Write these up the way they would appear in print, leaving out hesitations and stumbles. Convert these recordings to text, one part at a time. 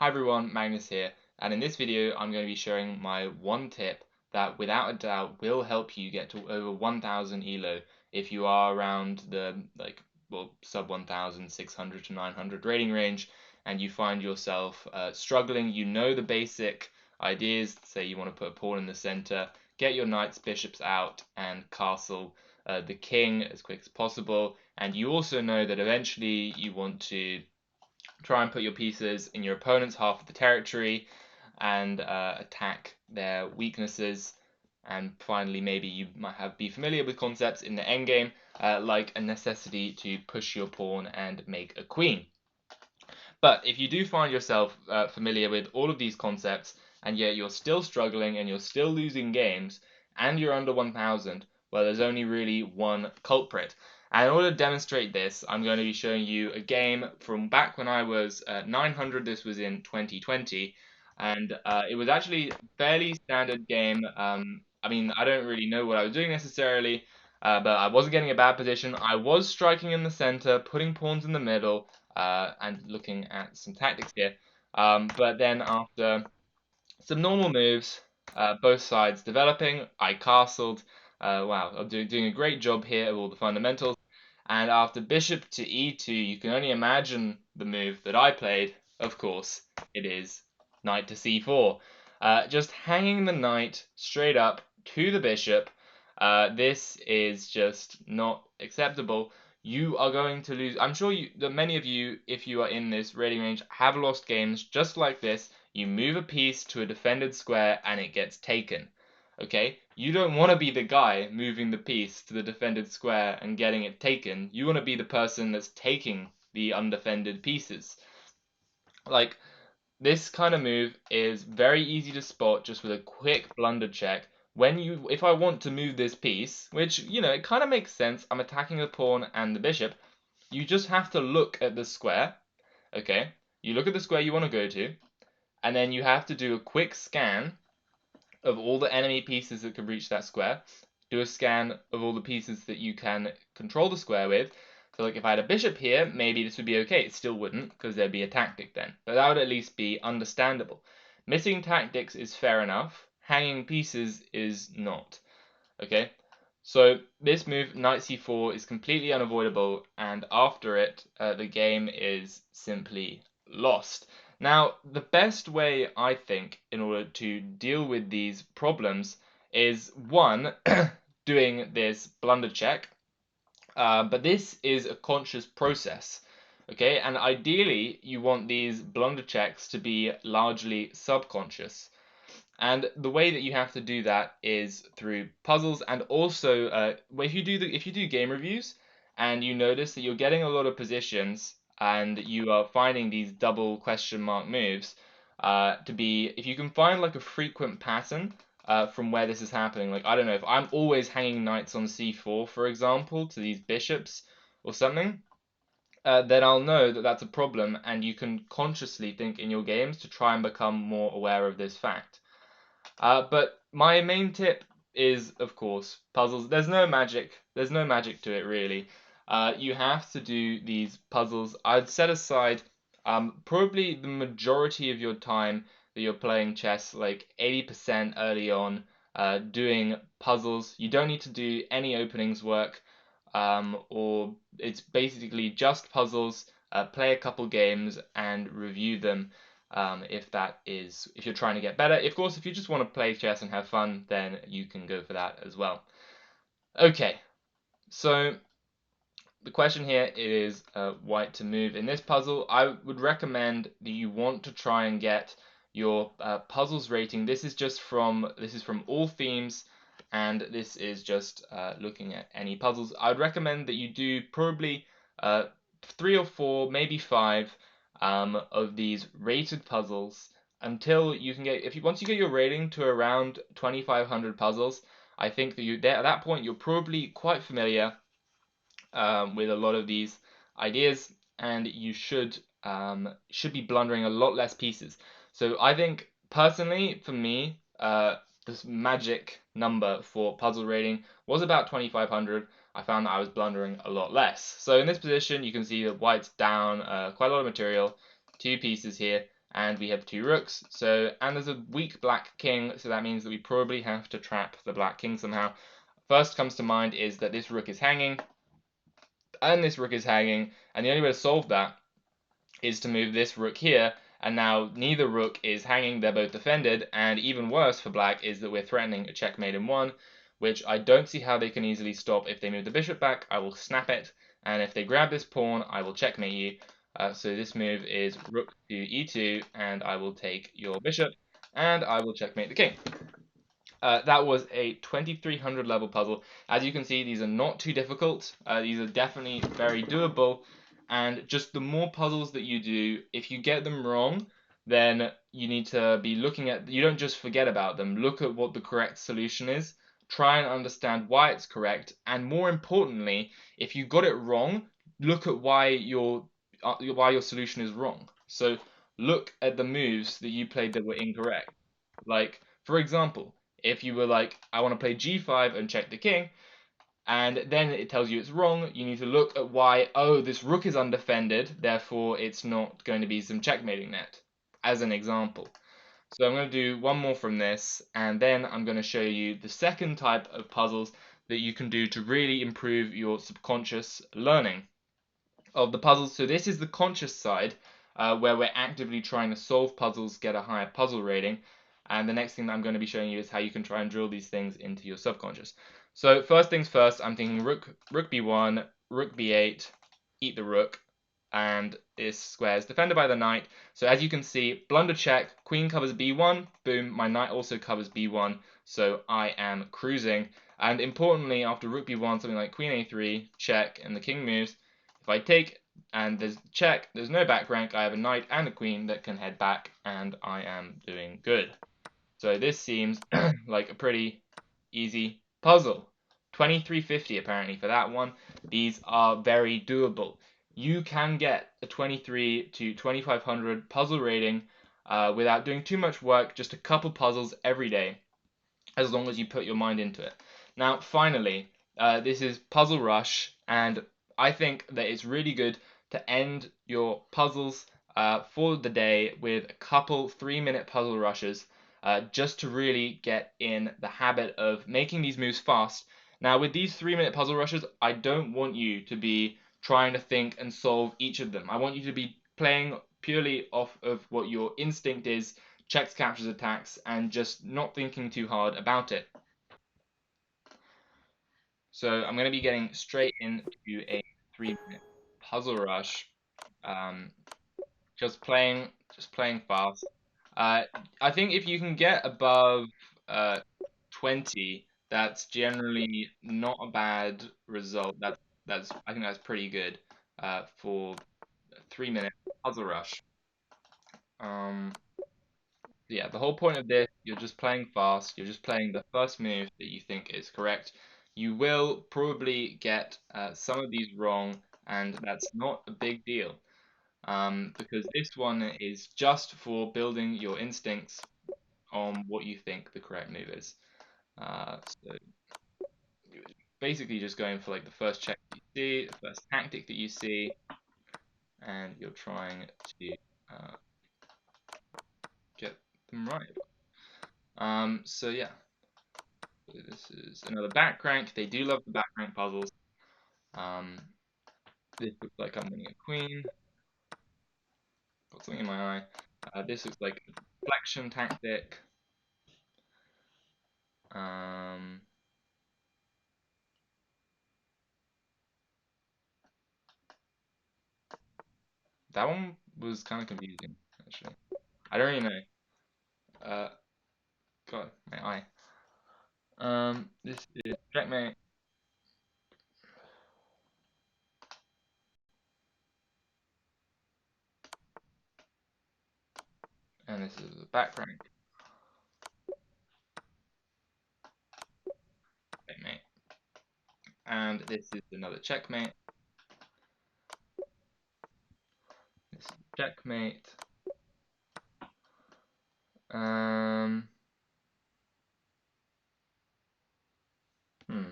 Hi everyone, Magnus here, and in this video I'm going to be showing my one tip that without a doubt will help you get to over 1000 ELO if you are around the sub 1600 to 900 rating range and you find yourself struggling. You know the basic ideas. Say you want to put a pawn in the center, get your knights, bishops out, and castle the king as quick as possible, and you also know that eventually you want to try and put your pieces in your opponent's half of the territory and attack their weaknesses. And finally, maybe you might be familiar with concepts in the endgame, like a necessity to push your pawn and make a queen. But if you do find yourself familiar with all of these concepts, and yet you're still struggling and you're still losing games, and you're under 1000, well, there's only really one culprit. And in order to demonstrate this, I'm going to be showing you a game from back when I was 900. This was in 2020, and it was actually a fairly standard game. I mean, I don't really know what I was doing necessarily, but I wasn't getting a bad position. I was striking in the center, putting pawns in the middle, and looking at some tactics here. But then after some normal moves, both sides developing, I castled. Wow, I'm doing a great job here of all the fundamentals. And after bishop to e2, you can only imagine the move that I played. Of course, it is knight to c4. Just hanging the knight straight up to the bishop. This is just not acceptable. You are going to lose. I'm sure that many of you, if you are in this rating range, have lost games just like this. You move a piece to a defended square and it gets taken. Okay? You don't want to be the guy moving the piece to the defended square and getting it taken. You want to be the person that's taking the undefended pieces. Like, this kind of move is very easy to spot just with a quick blunder check. If I want to move this piece, which, it kind of makes sense, I'm attacking the pawn and the bishop, you just have to look at the square, okay? You look at the square you want to go to, and then you have to do a quick scan of all the enemy pieces that can reach that square. Do a scan of all the pieces that you can control the square with. So like if I had a bishop here, maybe this would be okay. It still wouldn't, because there'd be a tactic then. But that would at least be understandable. Missing tactics is fair enough. Hanging pieces is not. Okay? So this move, knight c4, is completely unavoidable, and after it, the game is simply lost. Now, the best way, I think, in order to deal with these problems is, one, doing this blunder check, but this is a conscious process, okay? And ideally, you want these blunder checks to be largely subconscious. And the way that you have to do that is through puzzles, and also if you do game reviews and you notice that you're getting a lot of positions and you are finding these double question mark moves if you can find like a frequent pattern from where this is happening, like I don't know, if I'm always hanging knights on c4, for example, to these bishops or something, then I'll know that that's a problem, and you can consciously think in your games to try and become more aware of this fact. But my main tip is, of course, puzzles. There's no magic. There's no magic to it, really. You have to do these puzzles. I'd set aside probably the majority of your time that you're playing chess, like 80% early on, doing puzzles. You don't need to do any openings work, or it's basically just puzzles. Play a couple games and review them if you're trying to get better. Of course, if you just want to play chess and have fun, then you can go for that as well. Okay, so the question here is white to move in this puzzle. I would recommend that you want to try and get your puzzles rating. This is from all themes, and this is just looking at any puzzles. I would recommend that you do probably 3 or 4, maybe 5 of these rated puzzles until you can once you get your rating to around 2500 puzzles. I think that at that point you're probably quite familiar with a lot of these ideas, and you should be blundering a lot less pieces. So I think personally, for me, this magic number for puzzle rating was about 2500. I found that I was blundering a lot less. So in this position, you can see that white's down quite a lot of material, 2 pieces here, and we have 2 rooks. So, and there's a weak black king, so that means that we probably have to trap the black king somehow. First comes to mind is that this rook is hanging, and this rook is hanging, and the only way to solve that is to move this rook here, and now neither rook is hanging, they're both defended, and even worse for black is that we're threatening a checkmate in one, which I don't see how they can easily stop. If they move the bishop back, I will snap it, and if they grab this pawn, I will checkmate you. So this move is rook to e2, and I will take your bishop, and I will checkmate the king. That was a 2300 level puzzle. As you can see, these are not too difficult. These are definitely very doable. And just the more puzzles that you do, if you get them wrong, then you need to be looking at, you don't just forget about them. Look at what the correct solution is. Try and understand why it's correct. And more importantly, if you got it wrong, look at why your solution is wrong. So look at the moves that you played that were incorrect. Like, for example, if you were like, I want to play g5 and check the king, and then it tells you it's wrong, you need to look at why, oh, this rook is undefended, therefore it's not going to be some checkmating net, as an example. So I'm going to do one more from this, and then I'm going to show you the second type of puzzles that you can do to really improve your subconscious learning of the puzzles. So this is the conscious side, where we're actively trying to solve puzzles, get a higher puzzle rating. And the next thing that I'm going to be showing you is how you can try and drill these things into your subconscious. So first things first, I'm thinking rook b1, rook b8, eat the rook, and this square is defended by the knight. So as you can see, blunder check, queen covers b1, boom, my knight also covers b1, so I am cruising. And importantly, after rook b1, something like queen a3, check, and the king moves. If I take and there's check, there's no back rank, I have a knight and a queen that can head back, and I am doing good. So this seems like a pretty easy puzzle. 2350 apparently for that one. These are very doable. You can get a 23 to 2500 puzzle rating without doing too much work, just a couple puzzles every day, as long as you put your mind into it. Now, finally, this is Puzzle Rush, and I think that it's really good to end your puzzles for the day with a couple 3-minute puzzle rushes, just to really get in the habit of making these moves fast. Now, with these 3-minute puzzle rushes, I don't want you to be trying to think and solve each of them. I want you to be playing purely off of what your instinct is, checks, captures, attacks, and just not thinking too hard about it. So I'm going to be getting straight into a 3-minute puzzle rush. Um, just playing fast. Uh, I think if you can get above 20, that's generally not a bad result. I think that's pretty good for a 3-minute puzzle rush. Um, Yeah, the whole point of this, you're just playing fast, you're just playing the first move that you think is correct. You will probably get some of these wrong, and that's not a big deal, because this one is just for building your instincts on what you think the correct move is. So you're basically just going for like the first check that you see, the first tactic that you see, and you're trying to uh, get them right. So yeah. So this is another back crank. They do love the back crank puzzles. Um, this looks like I'm winning a queen. Got something in my eye. This looks like a deflection tactic. Um, that one was kind of confusing, actually. I don't really know. Uh, God, my eye. This is checkmate. And this is a back crank. Checkmate. And this is another checkmate. This is checkmate. Um, hmm.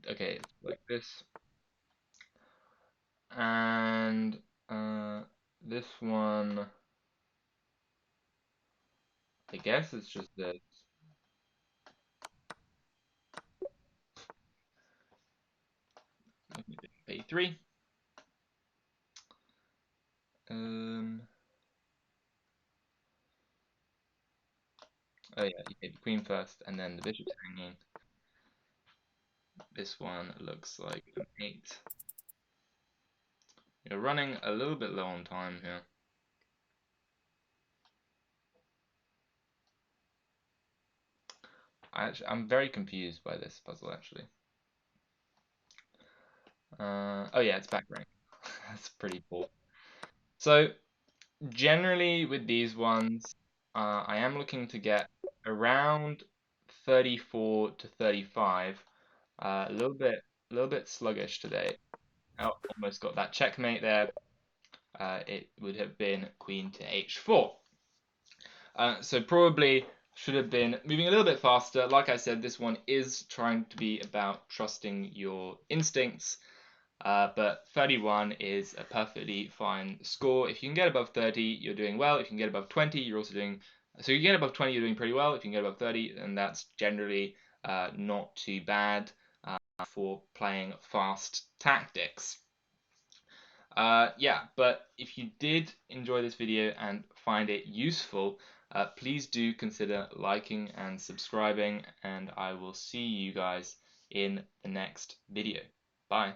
Okay, like this. And this one, I guess it's just the a3. Oh yeah, you take the queen first, and then the bishop's hanging. This one looks like an 8. You're running a little bit low on time here. I'm very confused by this puzzle actually. Oh yeah, it's back rank. That's pretty cool. So generally with these ones, I am looking to get around 34 to 35. A little bit sluggish today. Oh, almost got that checkmate there. It would have been queen to h4. So probably should have been moving a little bit faster. Like I said, this one is trying to be about trusting your instincts. But 31 is a perfectly fine score. If you can get above 30, you're doing well. If you can get above 20, you're also doing. So you get above 20, you're doing pretty well. If you can get above 30, then that's generally not too bad for playing fast tactics. Yeah, but if you did enjoy this video and find it useful, please do consider liking and subscribing, and I will see you guys in the next video. Bye.